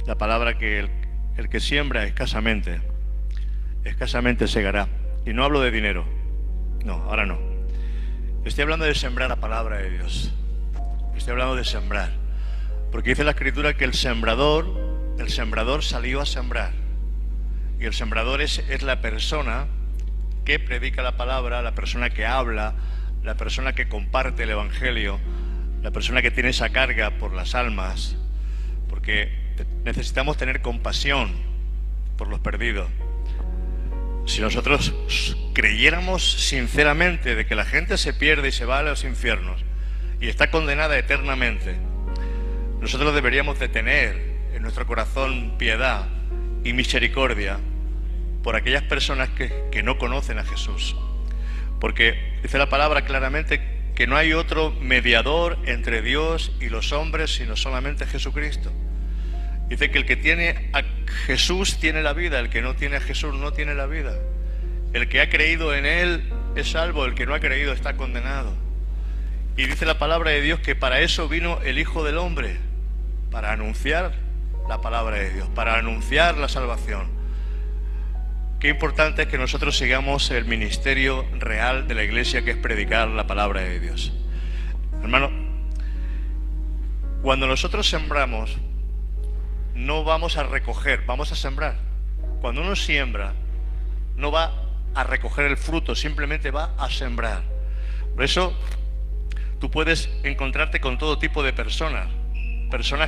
la palabra que el que siembra escasamente segará. Y no hablo de dinero, no, ahora no. Estoy hablando de sembrar la palabra de Dios. Estoy hablando de sembrar. Porque dice la Escritura que el sembrador salió a sembrar. Y el sembrador es la persona que predica la palabra, la persona que habla, la persona que comparte el Evangelio, la persona que tiene esa carga por las almas, porque necesitamos tener compasión por los perdidos. Si nosotros creyéramos sinceramente de que la gente se pierde y se va a los infiernos y está condenada eternamente, nosotros deberíamos de tener en nuestro corazón piedad y misericordia por aquellas personas que no conocen a Jesús. Porque dice la palabra claramente que no hay otro mediador entre Dios y los hombres sino solamente Jesucristo. Dice que el que tiene a Jesús tiene la vida, el que no tiene a Jesús no tiene la vida. El que ha creído en Él es salvo, el que no ha creído está condenado. Y dice la palabra de Dios que para eso vino el Hijo del Hombre, para anunciar la palabra de Dios, para anunciar la salvación. Qué importante es que nosotros sigamos el ministerio real de la Iglesia, que es predicar la palabra de Dios. Hermano, cuando nosotros sembramos, no vamos a recoger, vamos a sembrar. Cuando uno siembra, no va a recoger el fruto, simplemente va a sembrar. Por eso, tú puedes encontrarte con todo tipo de personas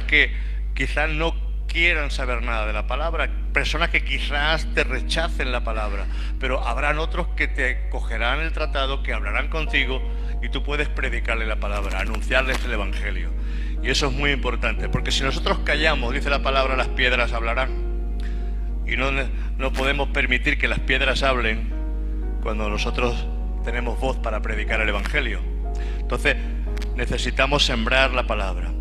que quizás no quieran saber nada de la palabra, personas que quizás te rechacen la palabra, pero habrán otros que te cogerán el tratado, que hablarán contigo y tú puedes predicarle la palabra, anunciarles el Evangelio. Y eso es muy importante, porque si nosotros callamos, dice la palabra, las piedras hablarán. Y no podemos permitir que las piedras hablen cuando nosotros tenemos voz para predicar el Evangelio. Entonces necesitamos sembrar la palabra.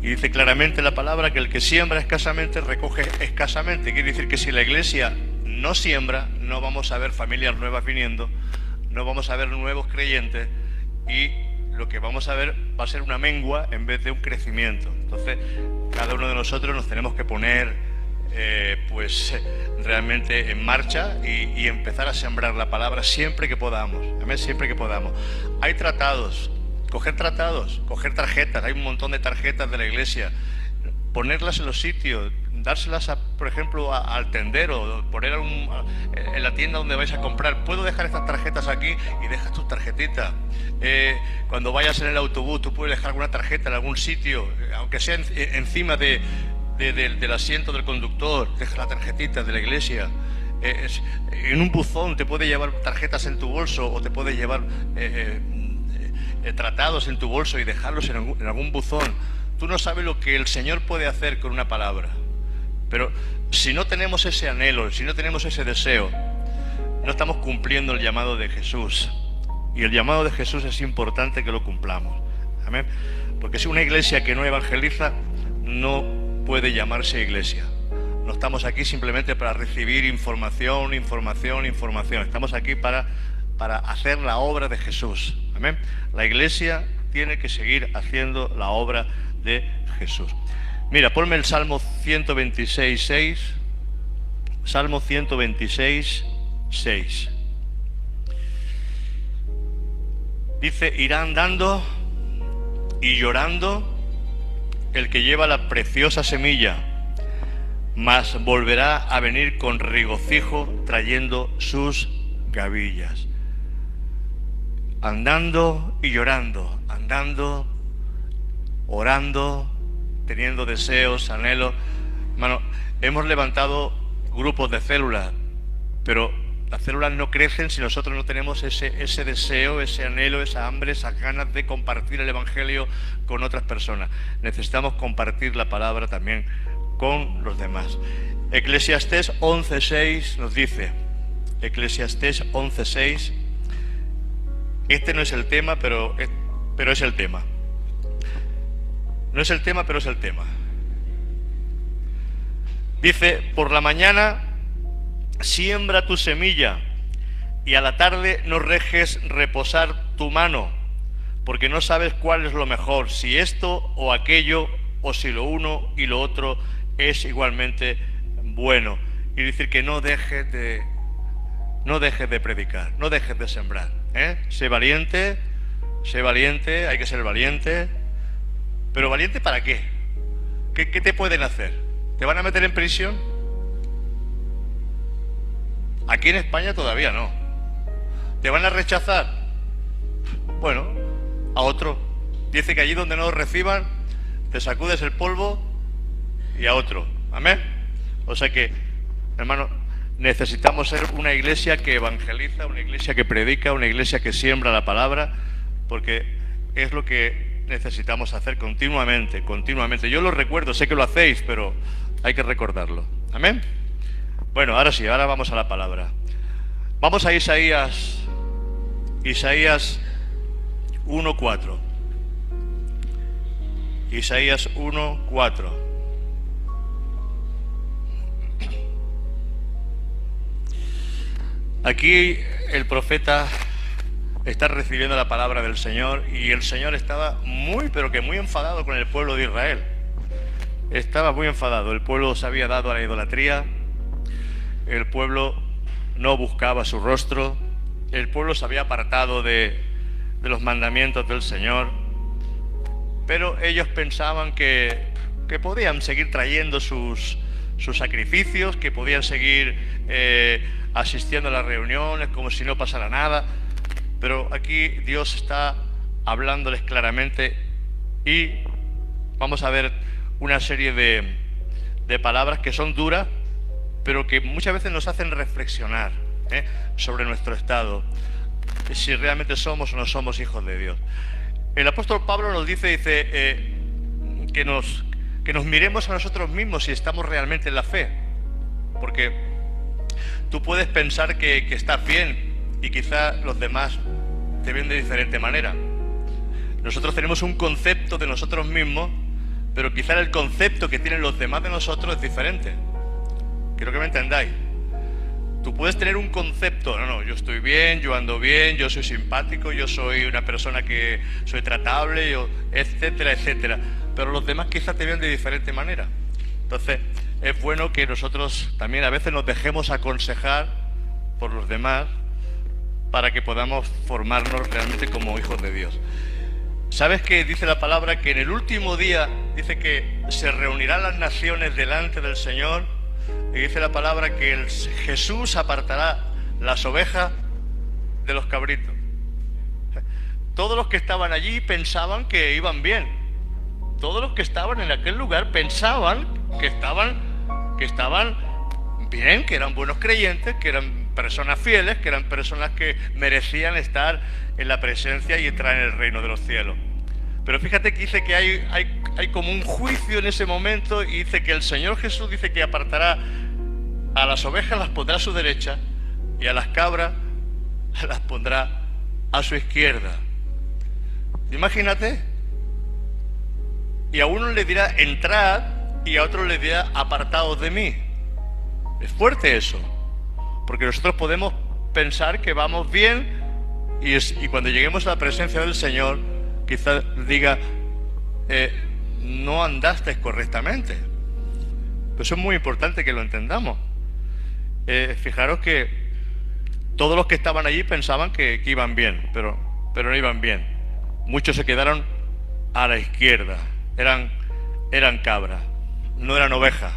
Y dice claramente la palabra que el que siembra escasamente recoge escasamente. Quiere decir que si la Iglesia no siembra, no vamos a ver familias nuevas viniendo, no vamos a ver nuevos creyentes, y lo que vamos a ver va a ser una mengua en vez de un crecimiento. Entonces cada uno de nosotros nos tenemos que poner realmente en marcha y empezar a sembrar la palabra siempre que podamos. Amén, siempre que podamos. Hay tratados, coger tarjetas, hay un montón de tarjetas de la Iglesia, ponerlas en los sitios, dárselas por ejemplo al tendero, poner en la tienda donde vais a comprar. Puedo dejar estas tarjetas aquí, y dejas tus tarjetitas. Cuando vayas en el autobús, tú puedes dejar alguna tarjeta en algún sitio, aunque sea encima del asiento del conductor. Deja la tarjetita de la Iglesia. En un buzón te puede llevar tarjetas en tu bolso, o te puede llevar tratados en tu bolso y dejarlos en algún buzón. Tú no sabes lo que el Señor puede hacer con una palabra. Pero si no tenemos ese anhelo, si no tenemos ese deseo, no estamos cumpliendo el llamado de Jesús. Y el llamado de Jesús es importante que lo cumplamos. Amén. Porque si una iglesia que no evangeliza, no puede llamarse iglesia. No estamos aquí simplemente para recibir información. Estamos aquí para hacer la obra de Jesús. Amén. La iglesia tiene que seguir haciendo la obra de Jesús. Mira, ponme el Salmo 126:6. Salmo 126:6. Dice: irá andando y llorando el que lleva la preciosa semilla, mas volverá a venir con regocijo trayendo sus gavillas. Andando y llorando, andando, orando, teniendo deseos, anhelos. Hermano, hemos levantado grupos de células, pero las células no crecen si nosotros no tenemos ese deseo, ese anhelo, esa hambre, esas ganas de compartir el Evangelio con otras personas. Necesitamos compartir la palabra también con los demás. Eclesiastés 11:6 nos dice, Eclesiastés 11:6, este no es el tema, pero es el tema. No es el tema, pero es el tema. Dice: por la mañana siembra tu semilla, y a la tarde no dejes reposar tu mano, porque no sabes cuál es lo mejor, si esto o aquello, o si lo uno y lo otro es igualmente bueno. Y decir que no dejes de predicar, no dejes de sembrar. Sé valiente, hay que ser valiente. ¿Pero valiente para qué? ¿Qué te pueden hacer? ¿Te van a meter en prisión? Aquí en España todavía no. ¿Te van a rechazar? Bueno, a otro. Dice que allí donde no lo reciban, te sacudes el polvo y a otro. Amén. O sea que, hermano, necesitamos ser una iglesia que evangeliza, una iglesia que predica, una iglesia que siembra la palabra, porque es lo que necesitamos hacer continuamente. Yo lo recuerdo, sé que lo hacéis, pero hay que recordarlo. Amén. Bueno, ahora sí, ahora vamos a la palabra. Vamos a Isaías 1:4. Isaías 1:4. Aquí el profeta está recibiendo la palabra del Señor y el Señor estaba pero que muy enfadado con el pueblo de Israel. Estaba muy enfadado. El pueblo se había dado a la idolatría, el pueblo no buscaba su rostro, el pueblo se había apartado de los mandamientos del Señor, pero ellos pensaban que podían seguir trayendo sus sacrificios, que podían seguir asistiendo a las reuniones como si no pasara nada. Pero aquí Dios está hablándoles claramente y vamos a ver una serie de palabras que son duras, pero que muchas veces nos hacen reflexionar sobre nuestro estado, si realmente somos o no somos hijos de Dios. El apóstol Pablo nos dice que nos miremos a nosotros mismos si estamos realmente en la fe, porque tú puedes pensar que estás bien y quizá los demás te ven de diferente manera. Nosotros tenemos un concepto de nosotros mismos, pero quizá el concepto que tienen los demás de nosotros es diferente. Quiero que me entendáis. Tú puedes tener un concepto, no, yo estoy bien, yo ando bien, yo soy simpático, yo soy una persona que soy tratable, etcétera, etcétera. Pero los demás quizá te vean de diferente manera. Entonces, es bueno que nosotros también a veces nos dejemos aconsejar por los demás para que podamos formarnos realmente como hijos de Dios. ¿Sabes qué dice la palabra? Que en el último día dice que se reunirán las naciones delante del Señor. Y dice la palabra que Jesús apartará las ovejas de los cabritos. Todos los que estaban allí pensaban que iban bien. Todos los que estaban en aquel lugar pensaban que estaban bien, que eran buenos creyentes, que eran personas fieles, que eran personas que merecían estar en la presencia y entrar en el reino de los cielos. Pero fíjate que dice que hay como un juicio en ese momento, y dice que el Señor Jesús dice que apartará a las ovejas, las pondrá a su derecha, y a las cabras las pondrá a su izquierda. Imagínate. Y a uno le dirá entrad, y a otro le dirá apartaos de mí. Es fuerte eso, porque nosotros podemos pensar que vamos bien, y cuando lleguemos a la presencia del Señor quizás diga no andaste correctamente. Pero eso es muy importante que lo entendamos. Fijaros que todos los que estaban allí pensaban que iban bien, pero no iban bien. Muchos se quedaron a la izquierda, eran cabras, no eran ovejas.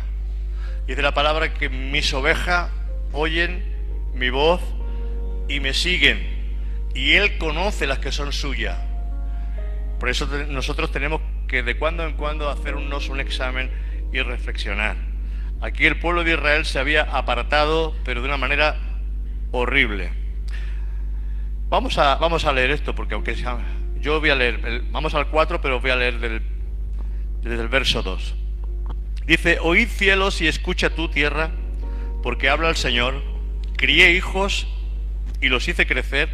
Y dice la palabra que mis ovejas oyen mi voz y me siguen, y Él conoce las que son suyas. Por eso nosotros tenemos que de cuando en cuando hacernos un examen y reflexionar. Aquí el pueblo de Israel se había apartado, pero de una manera horrible. Vamos a leer esto, porque aunque yo voy a leer, vamos al 4, pero voy a leer desde el verso 2. Dice: oíd cielos y escucha tú tierra, porque habla el Señor. Crié hijos y los hice crecer,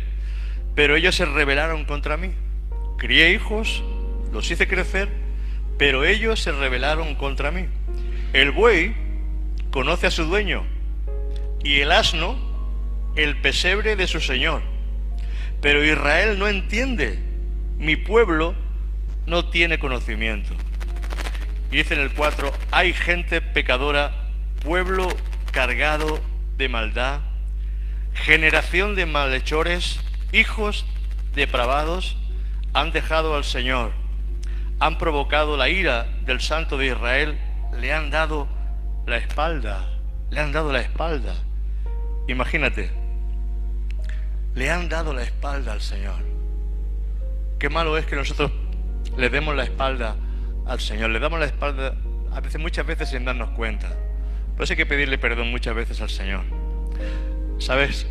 pero ellos se rebelaron contra mí. Crié hijos, los hice crecer, pero ellos se rebelaron contra mí. El buey conoce a su dueño, y el asno el pesebre de su señor. Pero Israel no entiende, mi pueblo no tiene conocimiento. Y dice en el 4, hay gente pecadora, pueblo cargado de maldad, generación de malhechores, hijos depravados, han dejado al Señor, han provocado la ira del Santo de Israel, le han dado la espalda, le han dado la espalda. Imagínate, le han dado la espalda al Señor. Qué malo es que nosotros le demos la espalda al Señor, le damos la espalda a veces, muchas veces sin darnos cuenta. Por eso hay que pedirle perdón muchas veces al Señor. ¿Sabes?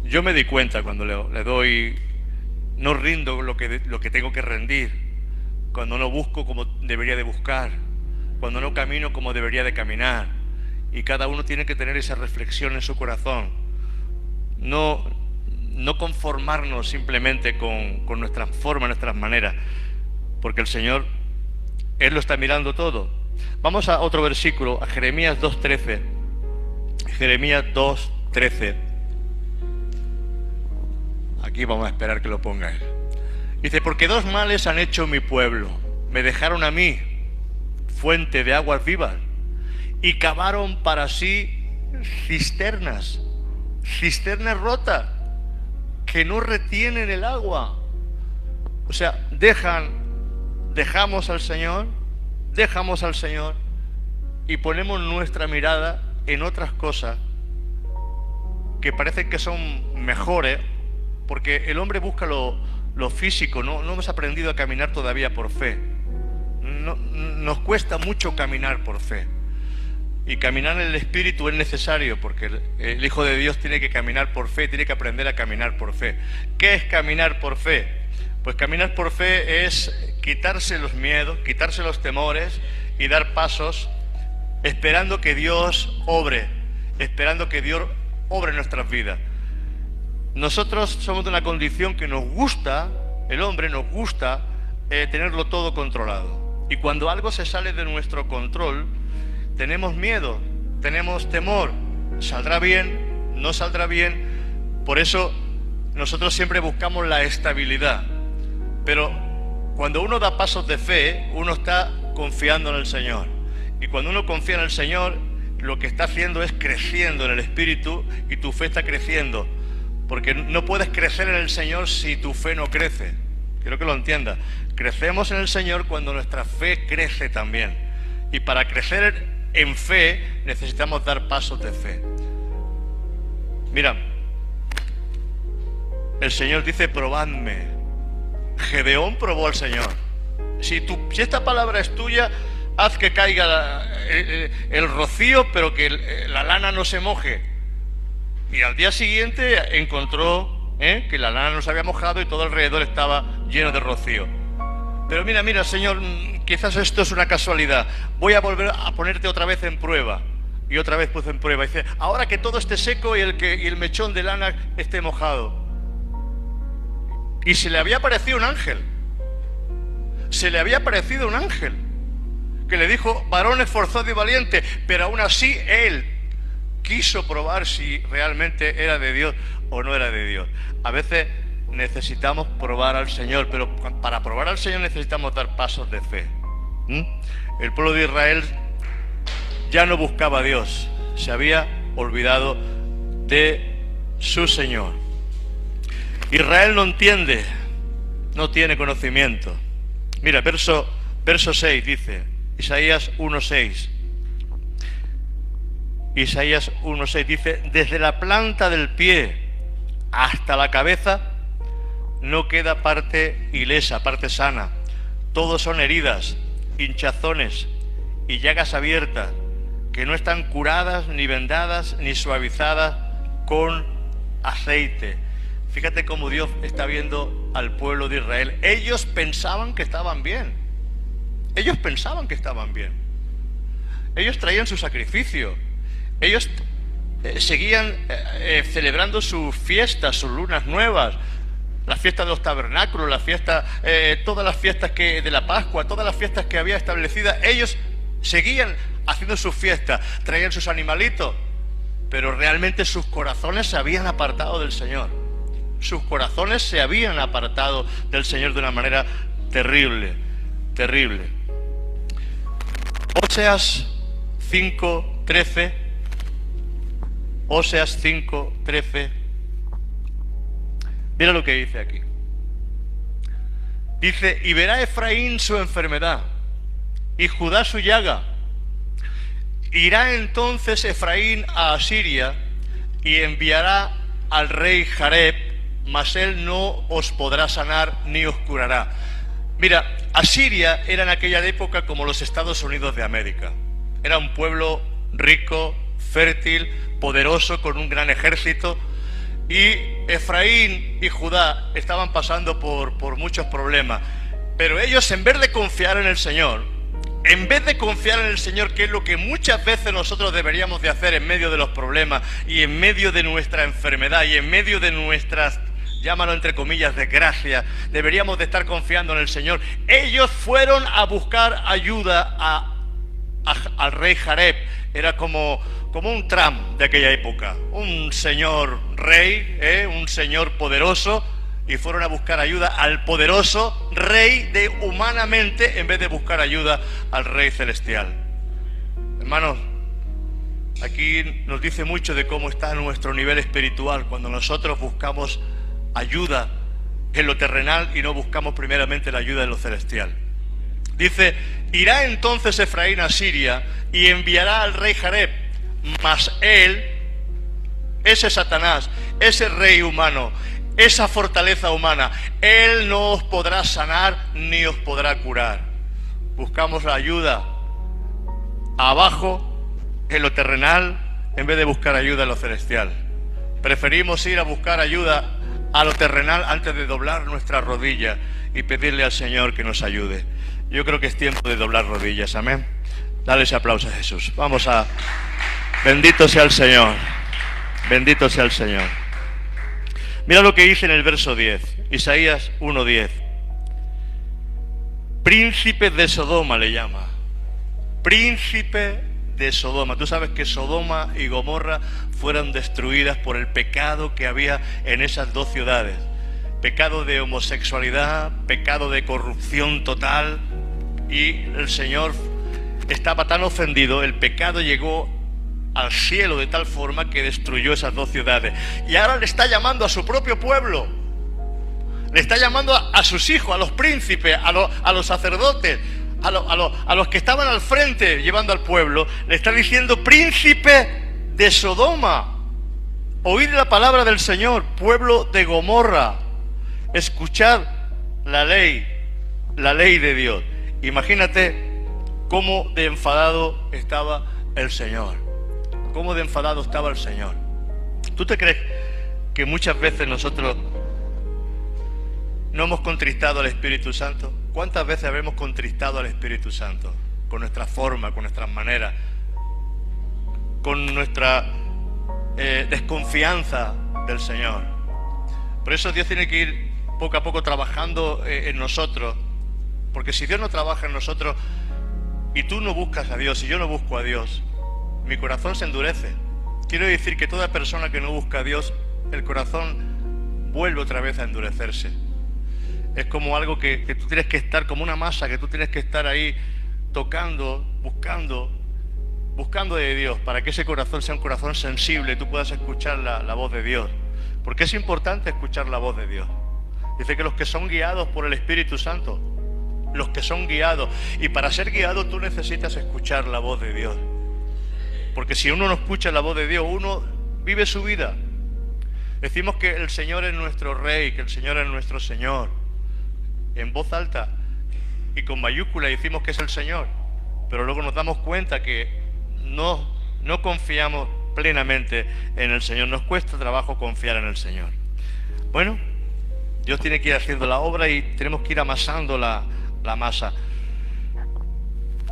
Yo me di cuenta cuando le doy, no rindo lo que tengo que rendir, cuando no busco como debería de buscar, cuando no camino como debería de caminar. Y cada uno tiene que tener esa reflexión en su corazón. No conformarnos simplemente con nuestras formas, nuestras maneras, porque el Señor, Él lo está mirando todo. Vamos a otro versículo, a Jeremías 2:13. Jeremías 2:13. Aquí vamos a esperar que lo ponga él. Dice, porque dos males han hecho mi pueblo. Me dejaron a mí, fuente de aguas vivas, y cavaron para sí cisternas rotas, que no retienen el agua. O sea, dejamos al Señor y ponemos nuestra mirada en otras cosas que parecen que son mejores, porque el hombre busca lo físico, no hemos aprendido a caminar todavía por fe. Nos cuesta mucho caminar por fe. Y caminar en el Espíritu es necesario, porque el Hijo de Dios tiene que caminar por fe, tiene que aprender a caminar por fe. ¿Qué es caminar por fe? Pues caminar por fe es quitarse los miedos, quitarse los temores y dar pasos esperando que Dios obre, esperando que Dios obre en nuestras vidas. Nosotros somos de una condición que nos gusta, el hombre nos gusta tenerlo todo controlado. Y cuando algo se sale de nuestro control, tenemos miedo, tenemos temor. ¿Saldrá bien? ¿No saldrá bien? Por eso nosotros siempre buscamos la estabilidad. Pero cuando uno da pasos de fe, uno está confiando en el Señor. Y cuando uno confía en el Señor, lo que está haciendo es creciendo en el Espíritu, y tu fe está creciendo. Porque no puedes crecer en el Señor si tu fe no crece. Quiero que lo entiendas. Crecemos en el Señor cuando nuestra fe crece también. Y para crecer en fe necesitamos dar pasos de fe. Mira, el Señor dice, probadme. Gedeón probó al Señor. Si esta palabra es tuya, haz que caiga el rocío, pero que la lana no se moje. Y al día siguiente encontró que la lana no se había mojado y todo alrededor estaba lleno de rocío. Pero mira, Señor, quizás esto es una casualidad. Voy a volver a ponerte otra vez en prueba. Y otra vez puso en prueba. Dice, ahora que todo esté seco y el mechón de lana esté mojado. Y se le había aparecido un ángel. Que le dijo, varón esforzado y valiente. Pero aún así él quiso probar si realmente era de Dios o no era de Dios. A veces necesitamos probar al Señor, pero para probar al Señor necesitamos dar pasos de fe. El pueblo de Israel ya no buscaba a Dios, se había olvidado de su Señor. Israel no entiende, no tiene conocimiento. Mira, verso 6 dice, Isaías 1:6. Isaías 1:6 dice, desde la planta del pie hasta la cabeza no queda parte ilesa, parte sana. Todos son heridas, hinchazones y llagas abiertas, que no están curadas, ni vendadas, ni suavizadas con aceite. Fíjate cómo Dios está viendo al pueblo de Israel. Ellos pensaban que estaban bien. Ellos traían su sacrificio. Ellos seguían celebrando sus fiestas, sus lunas nuevas, la fiesta de los tabernáculos, todas las fiestas de la Pascua, todas las fiestas que había establecidas. Ellos seguían haciendo sus fiestas, traían sus animalitos, pero realmente sus corazones se habían apartado del Señor. Sus corazones se habían apartado del Señor de una manera terrible. Oseas 5:13. Oseas 5:13. Mira lo que dice aquí. Dice: y verá Efraín su enfermedad y Judá su llaga. Irá entonces Efraín a Asiria y enviará al rey Jareb, mas él no os podrá sanar ni os curará. Mira, Asiria era en aquella época como los Estados Unidos de América. Era un pueblo rico, fértil, poderoso, con un gran ejército. Y Efraín y Judá estaban pasando por muchos problemas. Pero ellos, en vez de confiar en el Señor, que es lo que muchas veces nosotros deberíamos de hacer en medio de los problemas y en medio de nuestra enfermedad y en medio de nuestras, llámalo entre comillas, desgracias, deberíamos de estar confiando en el Señor. Ellos fueron a buscar ayuda al rey Jareb. Era como un Trump de aquella época, un señor rey, un señor poderoso, y fueron a buscar ayuda al poderoso rey humanamente en vez de buscar ayuda al rey celestial. Hermanos, aquí nos dice mucho de cómo está nuestro nivel espiritual cuando nosotros buscamos ayuda en lo terrenal y no buscamos primeramente la ayuda en lo celestial. Dice: irá entonces Efraín a Siria y enviará al rey Jareb, mas él, ese Satanás, ese rey humano, esa fortaleza humana, él no os podrá sanar ni os podrá curar. Buscamos la ayuda abajo, en lo terrenal, en vez de buscar ayuda en lo celestial. Preferimos ir a buscar ayuda a lo terrenal antes de doblar nuestras rodillas y pedirle al Señor que nos ayude. Yo creo que es tiempo de doblar rodillas, amén. Dale ese aplauso a Jesús. Vamos a... Bendito sea el Señor. Bendito sea el Señor. Mira lo que dice en el verso 10, Isaías 1:10. Príncipe de Sodoma le llama. Príncipe de Sodoma. Tú sabes que Sodoma y Gomorra fueron destruidas por el pecado que había en esas dos ciudades. Pecado de homosexualidad, pecado de corrupción total. Y el Señor estaba tan ofendido, el pecado llegó al cielo de tal forma que destruyó esas dos ciudades. Y ahora le está llamando a su propio pueblo, le está llamando a sus hijos, a los príncipes, a los sacerdotes, a los que estaban al frente llevando al pueblo. Le está diciendo: príncipe de Sodoma, oíd la palabra del Señor. Pueblo de Gomorra, escuchad la ley de Dios. Imagínate cómo de enfadado estaba el Señor. Cómo de enfadado estaba el Señor. ¿Tú te crees que muchas veces nosotros no hemos contristado al Espíritu Santo? ¿Cuántas veces habremos contristado al Espíritu Santo? Con nuestra forma, con nuestras maneras, con nuestra desconfianza del Señor. Por eso Dios tiene que ir poco a poco trabajando en nosotros. Porque si Dios no trabaja en nosotros y tú no buscas a Dios y yo no busco a Dios, mi corazón se endurece. Quiero decir que toda persona que no busca a Dios, el corazón vuelve otra vez a endurecerse. Es como algo que tú tienes que estar, como una masa que tú tienes que estar ahí tocando, buscando de Dios, para que ese corazón sea un corazón sensible y tú puedas escuchar la voz de Dios. Porque es importante escuchar la voz de Dios. Dice que los que son guiados por el Espíritu Santo, los que son guiados, y para ser guiado tú necesitas escuchar la voz de Dios. Porque si uno no escucha la voz de Dios, uno vive su vida. Decimos que el Señor es nuestro Rey, que el Señor es nuestro Señor, en voz alta y con mayúscula decimos que es el Señor, pero luego nos damos cuenta que no confiamos plenamente en el Señor. Nos cuesta trabajo confiar en el Señor. Bueno, Dios tiene que ir haciendo la obra y tenemos que ir amasando la masa.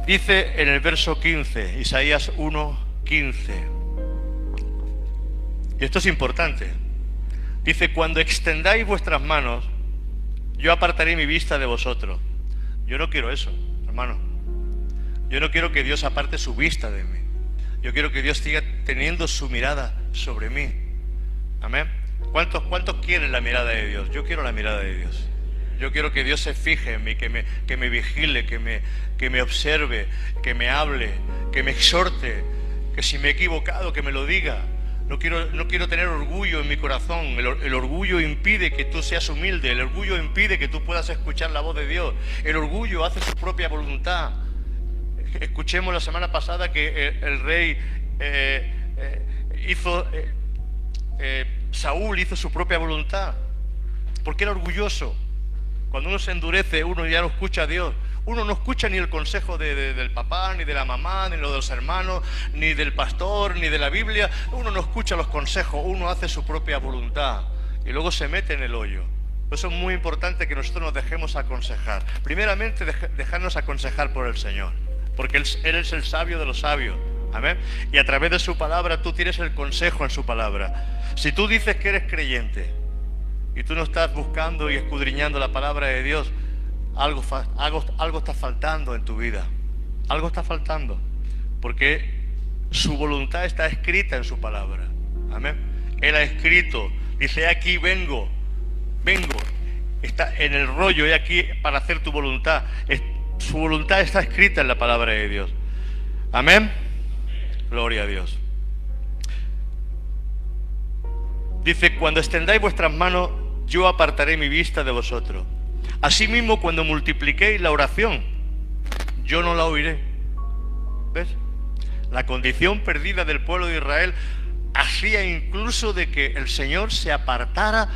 Dice en el verso 15, Isaías 1:15, y esto es importante. Dice: cuando extendáis vuestras manos, yo apartaré mi vista de vosotros. Yo no quiero eso, hermano. Yo no quiero que Dios aparte su vista de mí. Yo quiero que Dios siga teniendo su mirada sobre mí. Amén. ¿Cuántos quieren la mirada de Dios? Yo quiero la mirada de Dios. Yo quiero que Dios se fije en mí, que me vigile, que me observe, que me hable, que me exhorte, que si me he equivocado, que me lo diga. No quiero tener orgullo en mi corazón. El orgullo impide que tú seas humilde. El orgullo impide que tú puedas escuchar la voz de Dios. El orgullo hace su propia voluntad. Escuchemos la semana pasada que el rey Saúl hizo su propia voluntad, porque era orgulloso. Cuando uno se endurece, uno ya no escucha a Dios. Uno no escucha ni el consejo del papá, ni de la mamá, ni lo de los hermanos, ni del pastor, ni de la Biblia. Uno no escucha los consejos, uno hace su propia voluntad y luego se mete en el hoyo. Por eso es muy importante que nosotros nos dejemos aconsejar. Primeramente, dejarnos aconsejar por el Señor, porque Él es el sabio de los sabios. Amén. Y a través de su palabra tú tienes el consejo en su palabra. Si tú dices que eres creyente y tú no estás buscando y escudriñando la palabra de Dios, algo está faltando en tu vida. Algo está faltando, porque su voluntad está escrita en su palabra. Amén. Él ha escrito, dice: aquí vengo, está en el rollo, he aquí para hacer tu voluntad. Su voluntad está escrita en la palabra de Dios. Amén. Gloria a Dios. Dice: cuando extendáis vuestras manos, yo apartaré mi vista de vosotros. Asimismo, cuando multipliquéis la oración, yo no la oiré. ¿Ves? La condición perdida del pueblo de Israel hacía incluso de que el Señor se apartara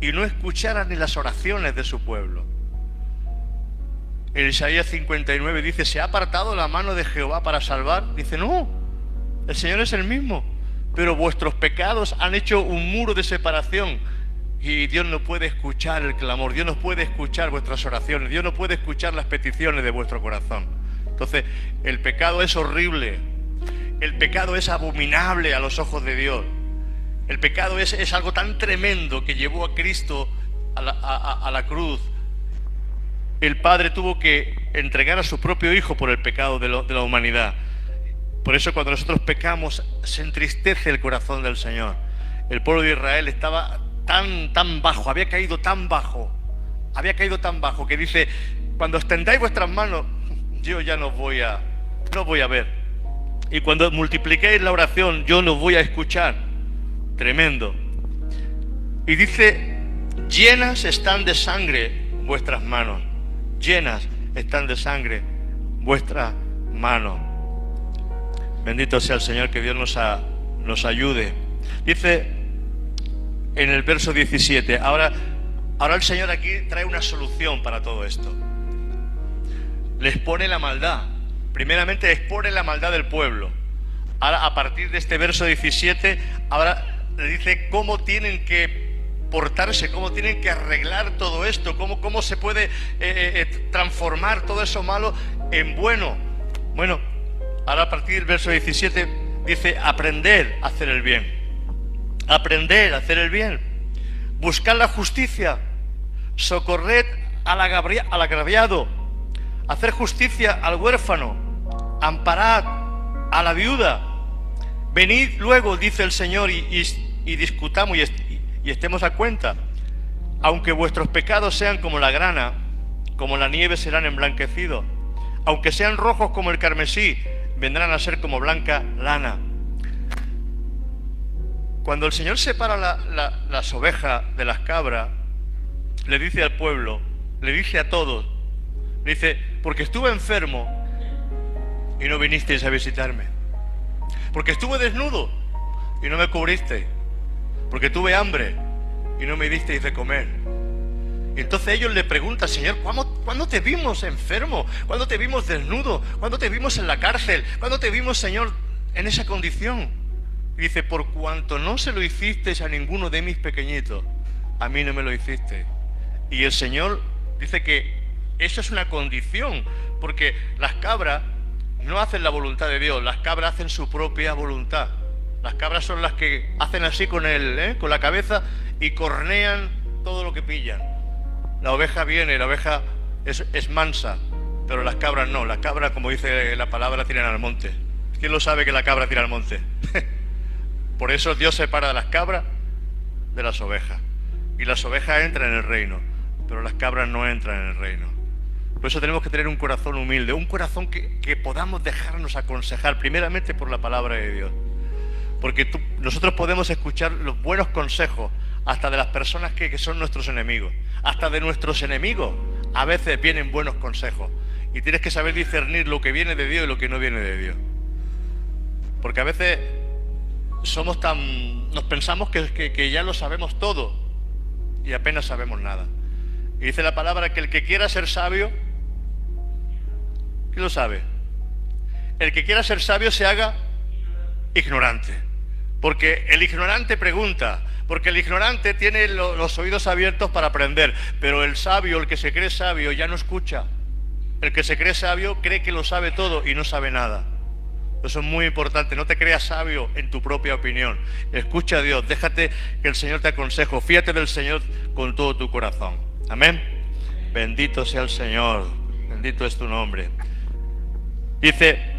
y no escuchara ni las oraciones de su pueblo. En Isaías 59 dice: ¿se ha apartado la mano de Jehová para salvar? Dice: no, el Señor es el mismo, pero vuestros pecados han hecho un muro de separación. Y Dios no puede escuchar el clamor, Dios no puede escuchar vuestras oraciones, Dios no puede escuchar las peticiones de vuestro corazón. Entonces, el pecado es horrible, el pecado es abominable a los ojos de Dios. El pecado es algo tan tremendo que llevó a Cristo a la cruz. El Padre tuvo que entregar a su propio Hijo por el pecado de la humanidad. Por eso cuando nosotros pecamos se entristece el corazón del Señor. El pueblo de Israel estaba tan bajo, había caído tan bajo que dice: cuando extendáis vuestras manos, yo ya no voy a ver. Y cuando multipliquéis la oración, yo no voy a escuchar. Tremendo. Y dice: llenas están de sangre vuestras manos. Llenas están de sangre vuestras manos. Bendito sea el Señor, que Dios nos ayude. Dice en el verso 17, ahora el Señor aquí trae una solución para todo esto. Les pone la maldad. Primeramente expone la maldad del pueblo. Ahora, a partir de este verso 17, ahora le dice cómo tienen que portarse, cómo tienen que arreglar todo esto, cómo se puede transformar todo eso malo en bueno. Bueno, ahora a partir del verso 17 dice: aprender a hacer el bien. Aprender a hacer el bien, buscar la justicia, socorred al agraviado, hacer justicia al huérfano, amparad a la viuda. Venid luego, dice el Señor, y discutamos y estemos a cuenta. Aunque vuestros pecados sean como la grana, como la nieve serán emblanquecidos. Aunque sean rojos como el carmesí, vendrán a ser como blanca lana. Cuando el Señor separa las ovejas de las cabras, le dice al pueblo, le dice a todos, le dice: porque estuve enfermo y no vinisteis a visitarme, porque estuve desnudo y no me cubristeis, porque tuve hambre y no me disteis de comer. Y entonces ellos le preguntan: Señor, ¿cuándo te vimos enfermo? ¿Cuándo te vimos desnudo? ¿Cuándo te vimos en la cárcel? ¿Cuándo te vimos, Señor, en esa condición? Dice: por cuanto no se lo hicisteis a ninguno de mis pequeñitos, a mí no me lo hicisteis. Y el Señor dice que eso es una condición, porque las cabras no hacen la voluntad de Dios, las cabras hacen su propia voluntad. Las cabras son las que hacen así con la cabeza y cornean todo lo que pillan. La oveja viene, la oveja es mansa, pero las cabras no. Las cabras, como dice la palabra, tiran al monte. ¿Quién lo sabe que la cabra tira al monte? Por eso Dios separa a las cabras de las ovejas, y las ovejas entran en el reino. pero las cabras no entran en el reino. Por eso tenemos que tener un corazón humilde, un corazón que podamos dejarnos aconsejar primeramente por la palabra de Dios. Porque nosotros podemos escuchar los buenos consejos hasta de las personas que son nuestros enemigos. Hasta de nuestros enemigos a veces vienen buenos consejos. Y tienes que saber discernir lo que viene de Dios y lo que no viene de Dios. Porque a veces nos pensamos que ya lo sabemos todo y apenas sabemos nada. Y dice la palabra que el que quiera ser sabio, ¿quién lo sabe? El que quiera ser sabio se haga ignorante. Porque el ignorante pregunta, porque el ignorante tiene los oídos abiertos para aprender, pero el sabio, el que se cree sabio, ya no escucha. El que se cree sabio cree que lo sabe todo y no sabe nada. Eso es muy importante, no te creas sabio en tu propia opinión. Escucha a Dios, déjate que el Señor te aconseje, fíjate del Señor con todo tu corazón. Amén. Bendito sea el Señor, bendito es tu nombre. Dice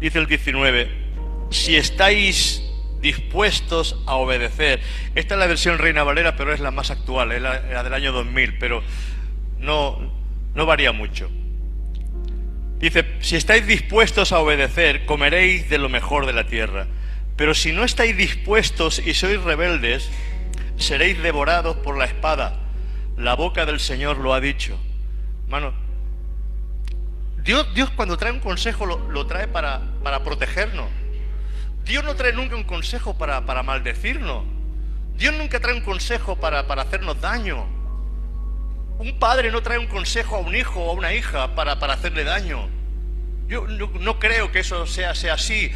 el 19, si estáis dispuestos a obedecer. Esta es la versión Reina Valera, pero es la más actual, es la del año 2000, pero no varía mucho. Dice, si estáis dispuestos a obedecer, comeréis de lo mejor de la tierra. Pero si no estáis dispuestos y sois rebeldes, seréis devorados por la espada. La boca del Señor lo ha dicho. Hermano, Dios cuando trae un consejo lo trae para protegernos. Dios no trae nunca un consejo para maldecirnos. Dios nunca trae un consejo para hacernos daño. Un padre no trae un consejo a un hijo o a una hija para hacerle daño. Yo no creo que eso sea así.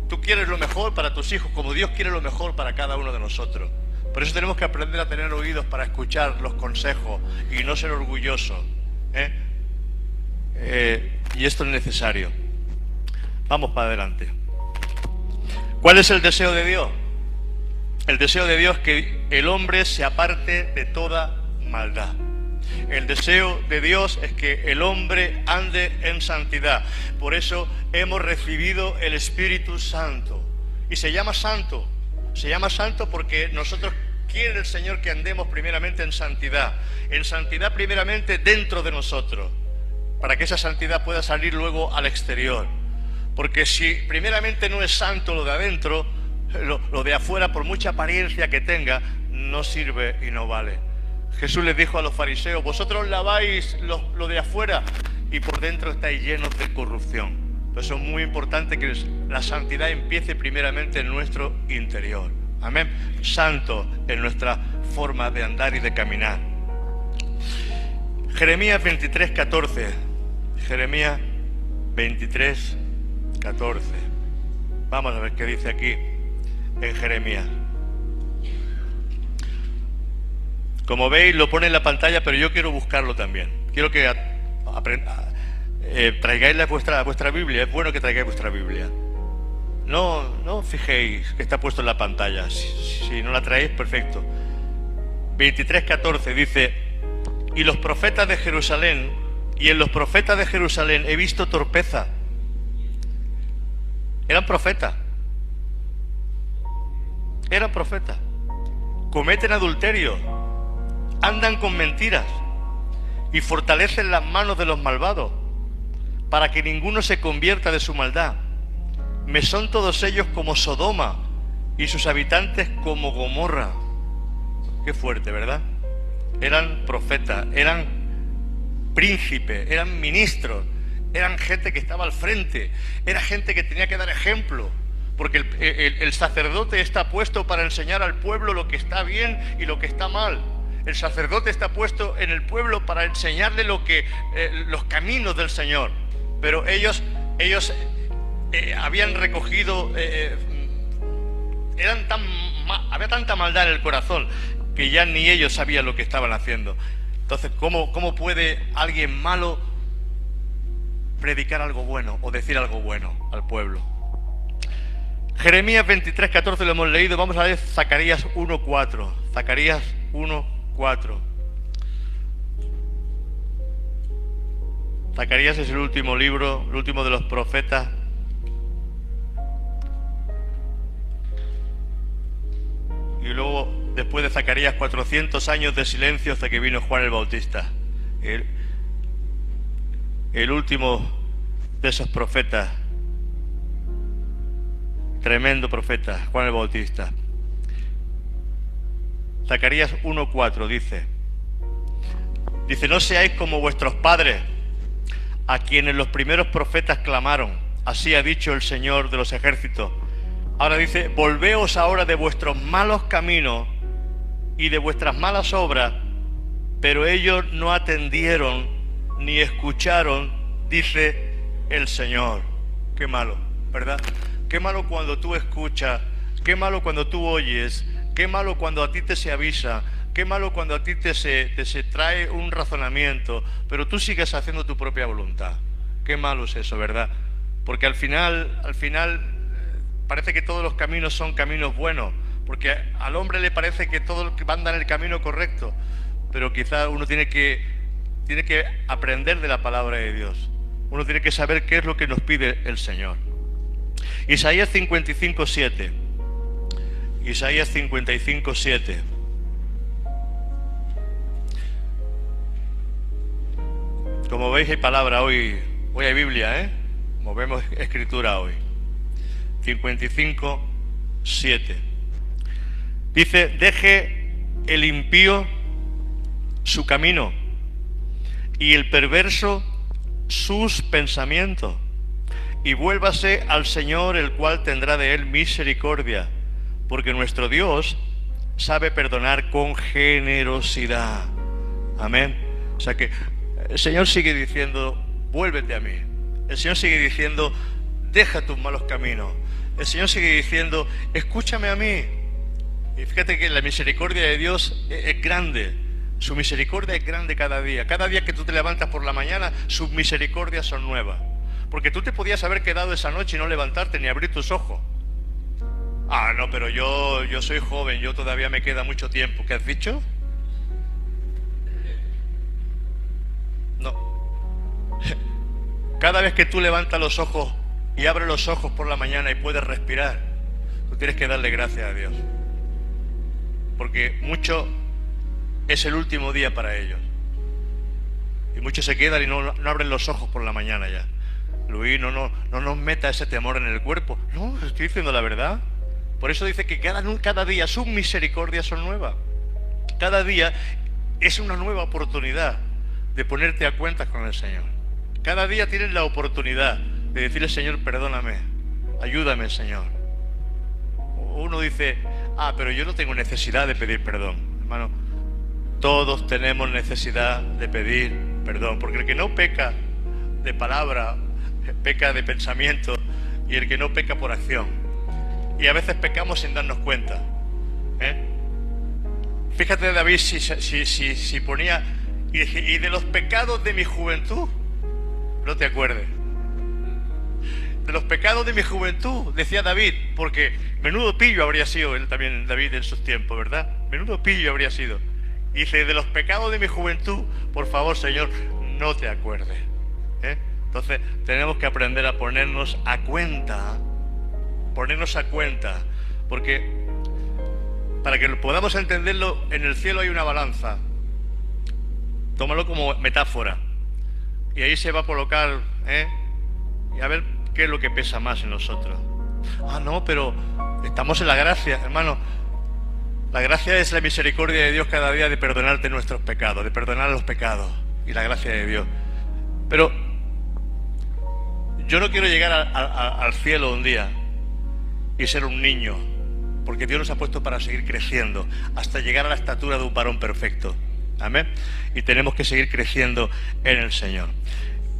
Tú quieres lo mejor para tus hijos, como Dios quiere lo mejor para cada uno de nosotros. Por eso tenemos que aprender a tener oídos para escuchar los consejos y no ser orgullosos. Y esto es necesario. Vamos para adelante. ¿Cuál es el deseo de Dios? El deseo de Dios es que el hombre se aparte de toda maldad. El deseo de Dios es que el hombre ande en santidad. Por eso hemos recibido el Espíritu Santo. Y se llama santo. Se llama santo porque nosotros quiere el Señor que andemos primeramente en santidad. En santidad primeramente dentro de nosotros, para que esa santidad pueda salir luego al exterior. Porque si primeramente no es santo lo de adentro, lo de afuera, por mucha apariencia que tenga, no sirve y no vale. Jesús les dijo a los fariseos, vosotros laváis lo de afuera y por dentro estáis llenos de corrupción. Por eso es muy importante que la santidad empiece primeramente en nuestro interior. Amén. Santo en nuestra forma de andar y de caminar. Jeremías 23:14. Jeremías 23:14. Vamos a ver qué dice aquí en Jeremías. Como veis, lo pone en la pantalla, pero yo quiero buscarlo también. Quiero que traigáis vuestra Biblia. Es bueno que traigáis vuestra Biblia. No fijéis que está puesto en la pantalla. Si no la traéis, perfecto. 23:14 dice: y los profetas de Jerusalén, y en los profetas de Jerusalén he visto torpeza. Eran profetas. Cometen adulterio. Andan con mentiras y fortalecen las manos de los malvados para que ninguno se convierta de su maldad. Me son todos ellos como Sodoma y sus habitantes como Gomorra. Qué fuerte, ¿verdad? Eran profetas, eran príncipes, eran ministros, eran gente que estaba al frente, era gente que tenía que dar ejemplo, porque el sacerdote está puesto para enseñar al pueblo lo que está bien y lo que está mal. El sacerdote está puesto en el pueblo para enseñarle los caminos del Señor. Pero ellos habían recogido, había tanta maldad en el corazón que ya ni ellos sabían lo que estaban haciendo. Entonces, ¿cómo puede alguien malo predicar algo bueno o decir algo bueno al pueblo? Jeremías 23:14 lo hemos leído. Vamos a ver Zacarías 1:4. Zacarías 1:4. Zacarías es el último libro, el último de los profetas. Y luego después de Zacarías, 400 años de silencio hasta que vino Juan el Bautista. El último de esos profetas, tremendo profeta, Juan el Bautista. Zacarías 1:4 dice, no seáis como vuestros padres, a quienes los primeros profetas clamaron, así ha dicho el Señor de los ejércitos. Ahora dice, volveos ahora de vuestros malos caminos y de vuestras malas obras, pero ellos no atendieron ni escucharon, dice el Señor. Qué malo, ¿verdad? Qué malo cuando tú escuchas, qué malo cuando tú oyes, qué malo cuando a ti te se avisa, qué malo cuando a ti te se trae un razonamiento, pero tú sigues haciendo tu propia voluntad. Qué malo es eso, ¿verdad? Porque al final parece que todos los caminos son caminos buenos, porque al hombre le parece que todo anda en el camino correcto, pero quizá uno tiene que aprender de la palabra de Dios. Uno tiene que saber qué es lo que nos pide el Señor. Isaías 55:7. Isaías 55:7. Como veis hay palabra hoy hay Biblia, ¿eh? Como vemos escritura hoy. 55:7. Dice, deje el impío su camino y el perverso sus pensamientos, y vuélvase al Señor, el cual tendrá de él misericordia, porque nuestro Dios sabe perdonar con generosidad. Amén. O sea que el Señor sigue diciendo, vuélvete a mí. El Señor sigue diciendo, deja tus malos caminos. El Señor sigue diciendo, escúchame a mí. Y fíjate que la misericordia de Dios es grande. Su misericordia es grande cada día. Cada día que tú te levantas por la mañana, sus misericordias son nuevas. Porque tú te podías haber quedado esa noche y no levantarte ni abrir tus ojos. Ah, no, pero yo soy joven, yo todavía me queda mucho tiempo. ¿Qué has dicho? No. Cada vez que tú levantas los ojos y abres los ojos por la mañana y puedes respirar, tú tienes que darle gracias a Dios. Porque mucho es el último día para ellos. Y muchos se quedan y no abren los ojos por la mañana ya. Luis, no nos meta ese temor en el cuerpo. No, estoy diciendo la verdad. Por eso dice que cada día sus misericordias son nuevas. Cada día es una nueva oportunidad de ponerte a cuentas con el Señor. Cada día tienes la oportunidad de decirle, Señor, perdóname, ayúdame, Señor. Uno dice, pero yo no tengo necesidad de pedir perdón. Hermano, todos tenemos necesidad de pedir perdón, porque el que no peca de palabra, peca de pensamiento, y el que no peca por acción. Y a veces pecamos sin darnos cuenta. Fíjate, David, si ponía, y de los pecados de mi juventud, no te acuerdes. De los pecados de mi juventud, decía David, porque menudo pillo habría sido él también, David, en sus tiempos, ¿verdad? Menudo pillo habría sido. Y dice, de los pecados de mi juventud, por favor, Señor, no te acuerdes. Entonces, tenemos que aprender a ponernos a cuenta, porque para que podamos entenderlo, en el cielo hay una balanza. Tómalo como metáfora. Y ahí se va a colocar, y a ver qué es lo que pesa más en nosotros. No, pero estamos en la gracia, hermano. La gracia es la misericordia de Dios cada día de perdonarte nuestros pecados, de perdonar los pecados, y la gracia de Dios. Pero yo no quiero llegar al cielo un día y ser un niño, porque Dios nos ha puesto para seguir creciendo hasta llegar a la estatura de un varón perfecto. Amén. Y tenemos que seguir creciendo en el Señor.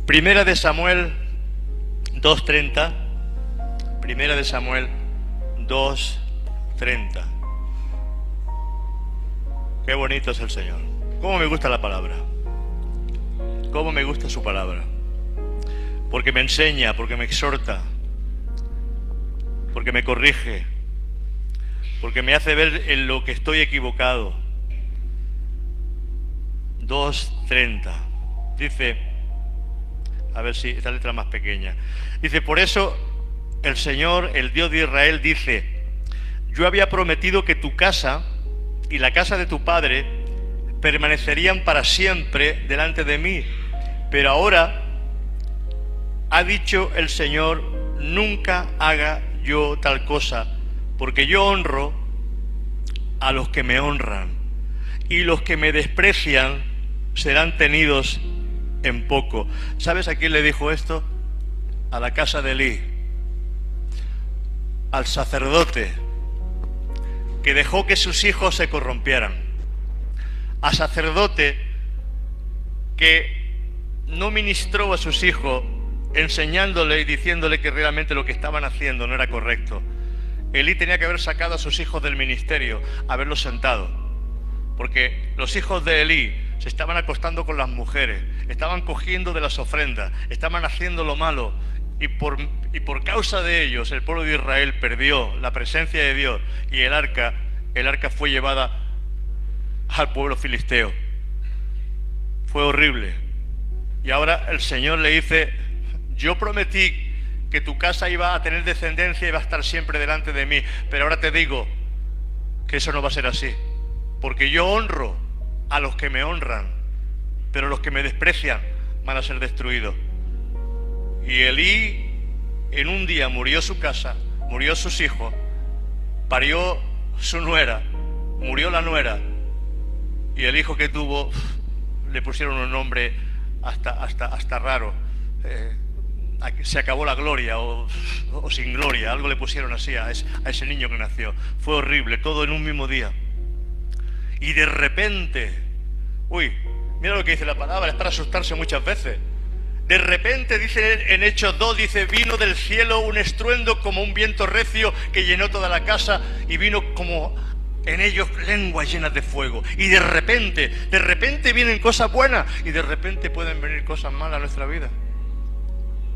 Primera de Samuel 2:30. Primera de Samuel 2:30. Qué bonito es el Señor. Cómo me gusta la palabra. Cómo me gusta su palabra. Porque me enseña, porque me exhorta, porque me corrige, porque me hace ver en lo que estoy equivocado. 2:30. Dice, a ver si esta letra más pequeña. Dice, por eso el Señor, el Dios de Israel, dice, yo había prometido que tu casa y la casa de tu padre permanecerían para siempre delante de mí. Pero ahora ha dicho el Señor, nunca haga yo tal cosa, porque yo honro a los que me honran, y los que me desprecian serán tenidos en poco. ¿Sabes a quién le dijo esto? A la casa de Elí, al sacerdote que dejó que sus hijos se corrompieran, al sacerdote que no ministró a sus hijos enseñándole y diciéndole que realmente lo que estaban haciendo no era correcto. Elí tenía que haber sacado a sus hijos del ministerio, haberlos sentado, porque los hijos de Elí se estaban acostando con las mujeres, estaban cogiendo de las ofrendas, estaban haciendo lo malo, y por causa de ellos el pueblo de Israel perdió la presencia de Dios, y el arca fue llevada al pueblo filisteo. Fue horrible. Y ahora el Señor le dice, yo prometí que tu casa iba a tener descendencia y iba a estar siempre delante de mí, pero ahora te digo que eso no va a ser así, porque yo honro a los que me honran, pero los que me desprecian van a ser destruidos. Y Elí en un día murió su casa, murió sus hijos, parió su nuera, murió la nuera, y el hijo que tuvo le pusieron un nombre hasta raro. Se acabó la gloria o sin gloria, algo le pusieron así a ese niño que nació. Fue horrible, todo en un mismo día. Y de repente, mira lo que dice la palabra, es para asustarse muchas veces. De repente, dice en Hechos 2, dice, vino del cielo un estruendo como un viento recio que llenó toda la casa, y vino como en ellos lenguas llenas de fuego. Y de repente vienen cosas buenas, y de repente pueden venir cosas malas a nuestra vida.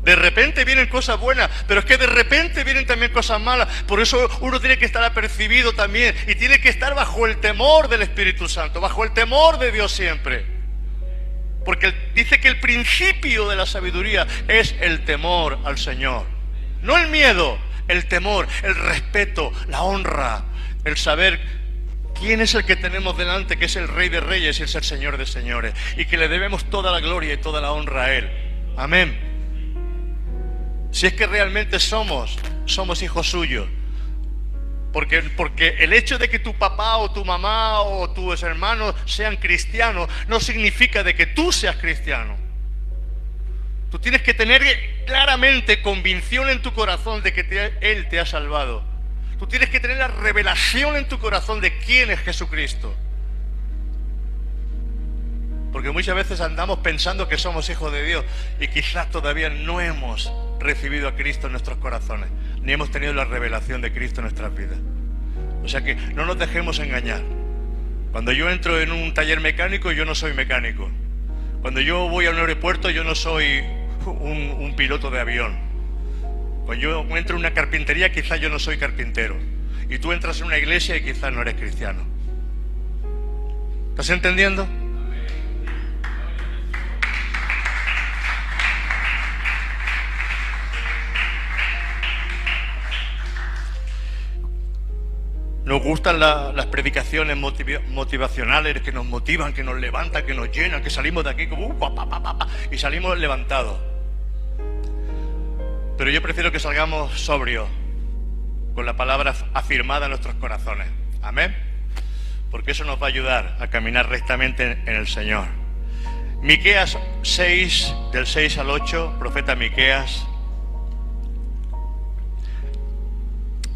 De repente vienen cosas buenas, pero es que de repente vienen también cosas malas. Por eso uno tiene que estar apercibido también, y tiene que estar bajo el temor del Espíritu Santo, bajo el temor de Dios siempre. Porque dice que el principio de la sabiduría es el temor al Señor. No el miedo, el temor, el respeto, la honra, el saber quién es el que tenemos delante, que es el Rey de Reyes y es el Señor de Señores, y que le debemos toda la gloria y toda la honra a Él. Amén. Si es que realmente somos hijos suyos. Porque el hecho de que tu papá o tu mamá o tus hermanos sean cristianos no significa de que tú seas cristiano. Tú tienes que tener claramente convicción en tu corazón de que Él te ha salvado. Tú tienes que tener la revelación en tu corazón de quién es Jesucristo. Porque muchas veces andamos pensando que somos hijos de Dios y quizás todavía no hemos recibido a Cristo en nuestros corazones, ni hemos tenido la revelación de Cristo en nuestras vidas. O sea que no nos dejemos engañar. Cuando yo entro en un taller mecánico, yo no soy mecánico. Cuando yo voy a un aeropuerto, yo no soy un piloto de avión. Cuando yo entro en una carpintería, quizás yo no soy carpintero. Y tú entras en una iglesia y quizás no eres cristiano. ¿Estás entendiendo? Nos gustan las predicaciones motivacionales que nos motivan, que nos levantan, que nos llenan, que salimos de aquí como y salimos levantados. Pero yo prefiero que salgamos sobrios, con la palabra afirmada en nuestros corazones. Amén. Porque eso nos va a ayudar a caminar rectamente en el Señor. Miqueas 6, del 6 al 8, profeta Miqueas.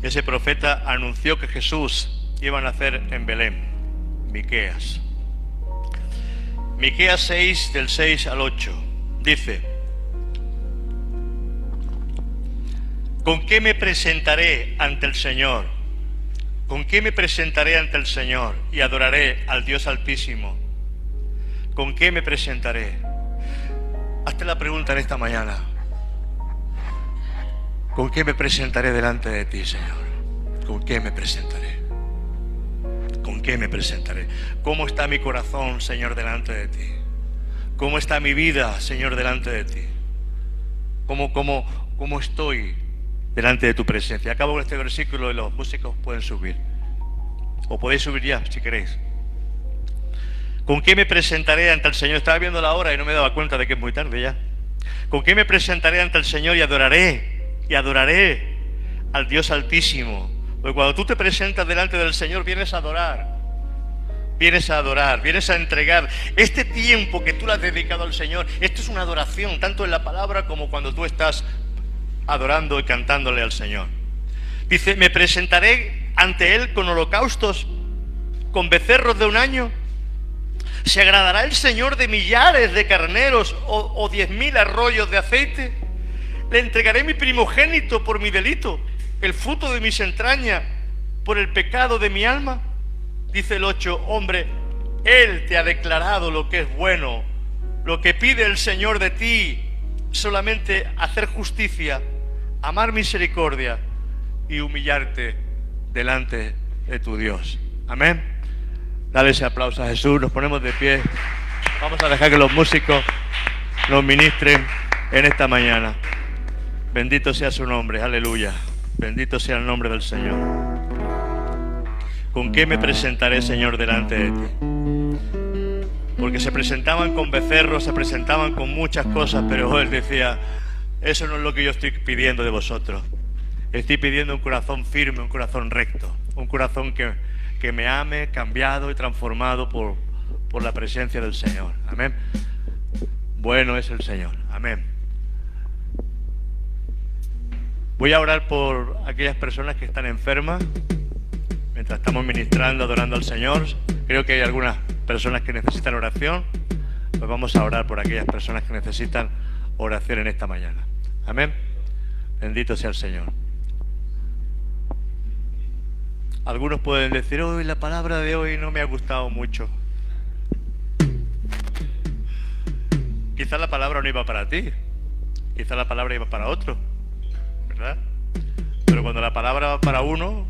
Ese profeta anunció que Jesús iba a nacer en Belén. Miqueas 6, del 6 al 8, dice: ¿Con qué me presentaré ante el Señor? ¿Con qué me presentaré ante el Señor y adoraré al Dios Altísimo? ¿Con qué me presentaré? Hazte la pregunta en esta mañana. ¿Con qué me presentaré delante de ti, Señor? ¿Con qué me presentaré? ¿Con qué me presentaré? ¿Cómo está mi corazón, Señor, delante de ti? ¿Cómo está mi vida, Señor, delante de ti? ¿Cómo estoy delante de tu presencia? Acabo con este versículo y los músicos pueden subir. O podéis subir ya, si queréis. ¿Con qué me presentaré ante el Señor? Estaba viendo la hora y no me daba cuenta de que es muy tarde ya. ¿Con qué me presentaré ante el Señor y adoraré al Dios Altísimo? Porque cuando tú te presentas delante del Señor, vienes a adorar, vienes a entregar. Este tiempo que tú le has dedicado al Señor, esto es una adoración, tanto en la palabra como cuando tú estás adorando y cantándole al Señor. Dice, me presentaré ante Él con holocaustos, con becerros de un año. ¿Se agradará el Señor de millares de carneros o 10.000 arroyos de aceite? Le entregaré mi primogénito por mi delito, el fruto de mis entrañas por el pecado de mi alma. Dice el 8, hombre, Él te ha declarado lo que es bueno, lo que pide el Señor de ti, solamente hacer justicia, amar misericordia y humillarte delante de tu Dios. Amén. Dale ese aplauso a Jesús, nos ponemos de pie. Vamos a dejar que los músicos nos ministren en esta mañana. Bendito sea su nombre, aleluya. Bendito sea el nombre del Señor. ¿Con qué me presentaré, Señor, delante de ti? Porque se presentaban con becerros, se presentaban con muchas cosas, pero Él decía, eso no es lo que yo estoy pidiendo de vosotros. Estoy pidiendo un corazón firme, un corazón recto, un corazón que me ame, cambiado y transformado por la presencia del Señor. Amén. Bueno es el Señor. Amén. Voy a orar por aquellas personas que están enfermas mientras estamos ministrando, adorando al Señor. Creo que hay algunas personas que necesitan oración. Pues vamos a orar por aquellas personas que necesitan oración en esta mañana. Amén. Bendito sea el Señor. Algunos pueden decir, hoy la palabra de hoy no me ha gustado mucho. Quizás la palabra no iba para ti, quizás la palabra iba para otro, ¿verdad? Pero cuando la palabra va para uno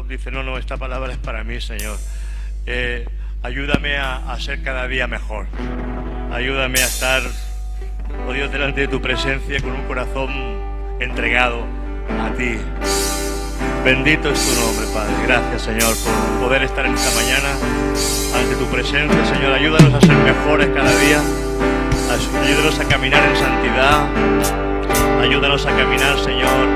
dice, no, esta palabra es para mí, Señor. Ayúdame a ser cada día mejor. Ayúdame a estar, oh Dios, delante de tu presencia con un corazón entregado a ti. Bendito es tu nombre, Padre. Gracias, Señor, por poder estar en esta mañana ante tu presencia, Señor. Ayúdanos a ser mejores cada día. Ayúdanos a caminar en santidad. Ayúdanos a caminar, Señor,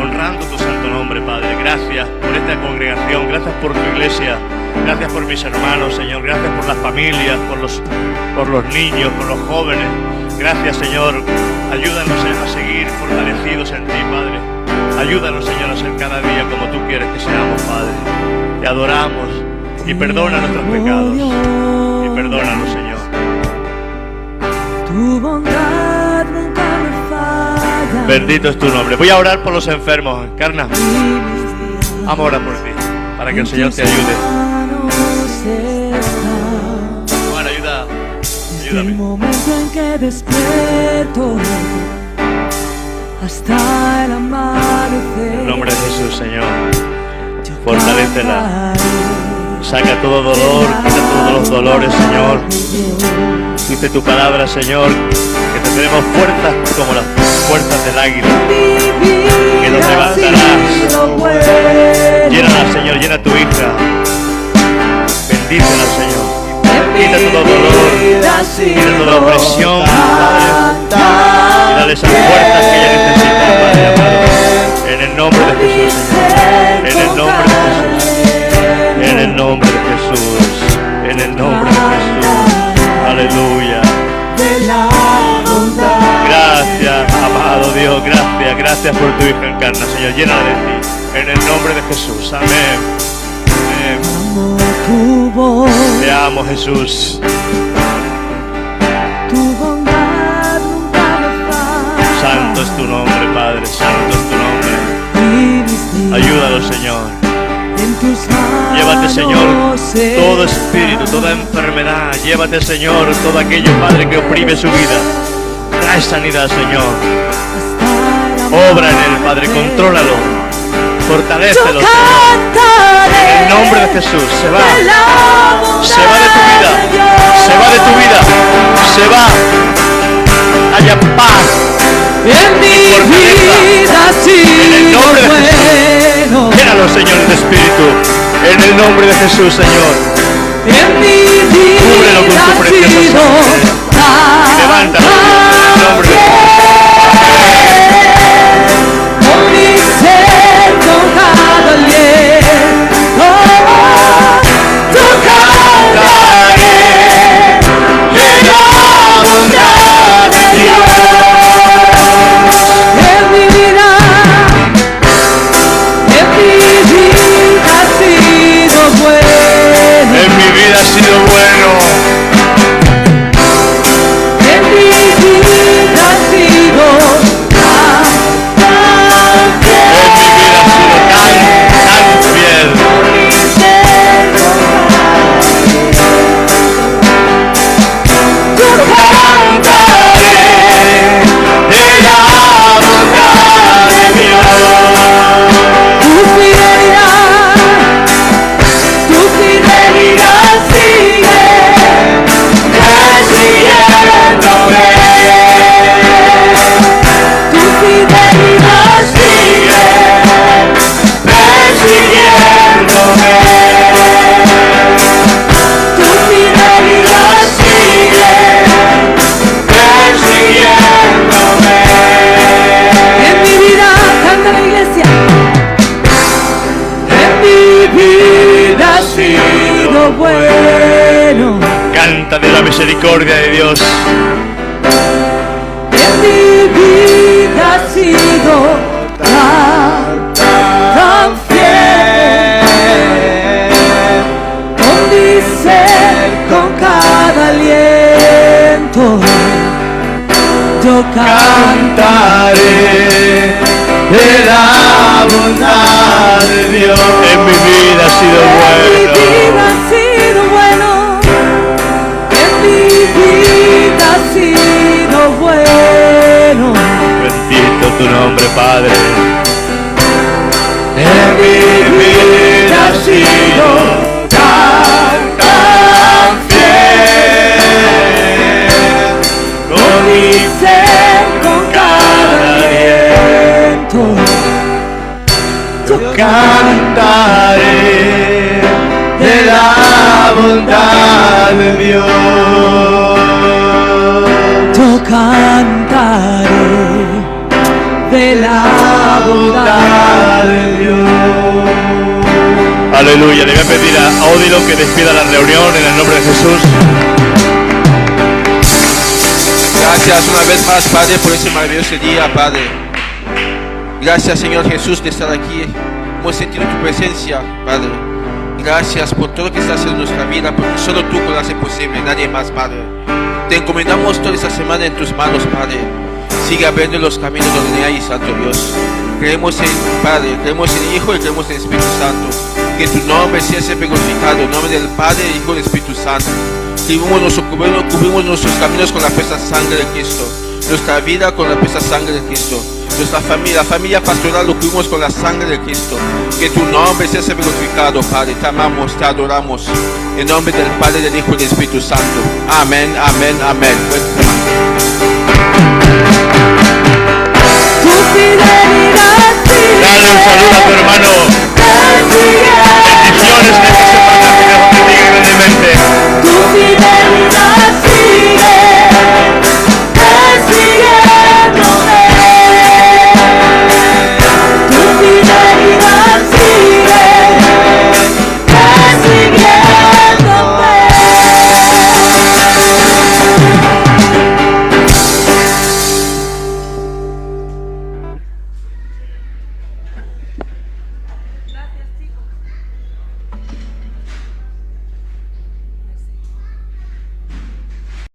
honrando tu santo nombre, Padre. Gracias por esta congregación. Gracias por tu iglesia. Gracias por mis hermanos, Señor. Gracias por las familias, por los niños, por los jóvenes. Gracias, Señor. Ayúdanos a seguir fortalecidos en ti, Padre. Ayúdanos, Señor, a ser cada día como tú quieres que seamos, Padre. Te adoramos y perdona nuestros pecados. Y perdónanos, Señor. Tu bondad nunca me falla. Bendito es tu nombre. Voy a orar por los enfermos. Encarna, vamos a orar por ti, para que el Señor te ayude. Bueno, ayúdame. El momento en que despierto hasta el amanecer. En el nombre de Jesús, Señor, fortalécela. Saca todo dolor, quita todos los dolores, Señor. Dice tu palabra, Señor, que tendremos fuerzas como las fuerzas del águila, que nos levantarás. Llénala, Señor, llena a tu hija. Bendícela, Señor. Quita todo dolor, quita toda opresión, Padre. Y dale esas fuerzas que ella necesita, Padre amado. En el nombre de Jesús, Señor. En el nombre de Jesús. En el nombre de Jesús. En el nombre de Jesús. Aleluya. Gracias, amado Dios. Gracias por tu hija Encarna, Señor. Llénala de ti. En el nombre de Jesús. Amén. Tu voz, te amo, Jesús. Tu bondad nunca me falla. Santo es tu nombre, Padre. Santo es tu nombre. Ayúdalo, Señor. En tus manos, llévate, Señor, todo espíritu, toda enfermedad. Llévate, Señor, todo aquello, Padre, que oprime su vida. Trae sanidad, Señor. Obra en él, Padre. Contrólalo. Fortalécelo, Señor. En el nombre de Jesús. Se va de tu vida. Se va de tu vida. Se va. haya paz. En mi vida ha sido bueno. Llénalo, Señor, de Espíritu. En el nombre de Jesús, Señor. En mi vida Cúbrelo con tu ha preciosa sido sangre. Levántalo, Dios, en el nombre de Jesús. con mi ser, con cada aliento, tu cantaré de la bondad de Dios. En mi vida ha sido bueno. En mi vida ha sido bueno. En mi vida ha sido tan fiel. En mi vida ha sido tan fiel. Tu cantaré De la bondad de Dios. tu fidelidad sigue persiguiéndome. Tu fidelidad sigue persiguiéndome. Tu fidelidad sigue persiguiéndome. En mi vida, canta la iglesia. En mi vida ha sido bueno. Canta de la misericordia de Dios. En mi vida ha sido tan fiel. Con mi ser, con cada aliento, yo cantaré de la bondad de Dios. En mi vida ha sido En mi bueno. vida ha sido bueno. En mi vida ha sido bueno. Bendito tu nombre, Padre. En mi vida ha sido tan fiel. Con mi ser, con cada aliento, yo cantaré de la bondad de Dios. Yo cantaré de la bondad de Dios. Aleluya. Le voy a pedir a Odilo que despida la reunión en el nombre de Jesús. Gracias una vez más, Padre, por ese maravilloso día, Padre. Gracias, Señor Jesús, de estar aquí. Hemos sentido tu presencia, Padre. Gracias por todo lo que estás haciendo en nuestra vida, porque solo tú lo haces posible, nadie más, Padre. Te encomendamos toda esta semana en tus manos, Padre. Sigue abriendo los caminos donde hay, Santo Dios. Creemos en Padre, creemos en el Hijo y creemos en el Espíritu Santo. Que tu nombre sea siempre glorificado, en nombre del Padre, del Hijo y del Espíritu Santo. Cubrimos nuestros caminos con la preciosa sangre de Cristo. Nuestra vida con la preciosa sangre de Cristo. Nuestra familia, la familia pastoral lo cubrimos con la sangre de Cristo. Que tu nombre sea siempre glorificado, Padre. Te amamos, te adoramos. En nombre del Padre, del Hijo y del Espíritu Santo. Amén, amén, amén. Tu fidelidad sigue Dale un saludo a tu hermano. persiguiéndome.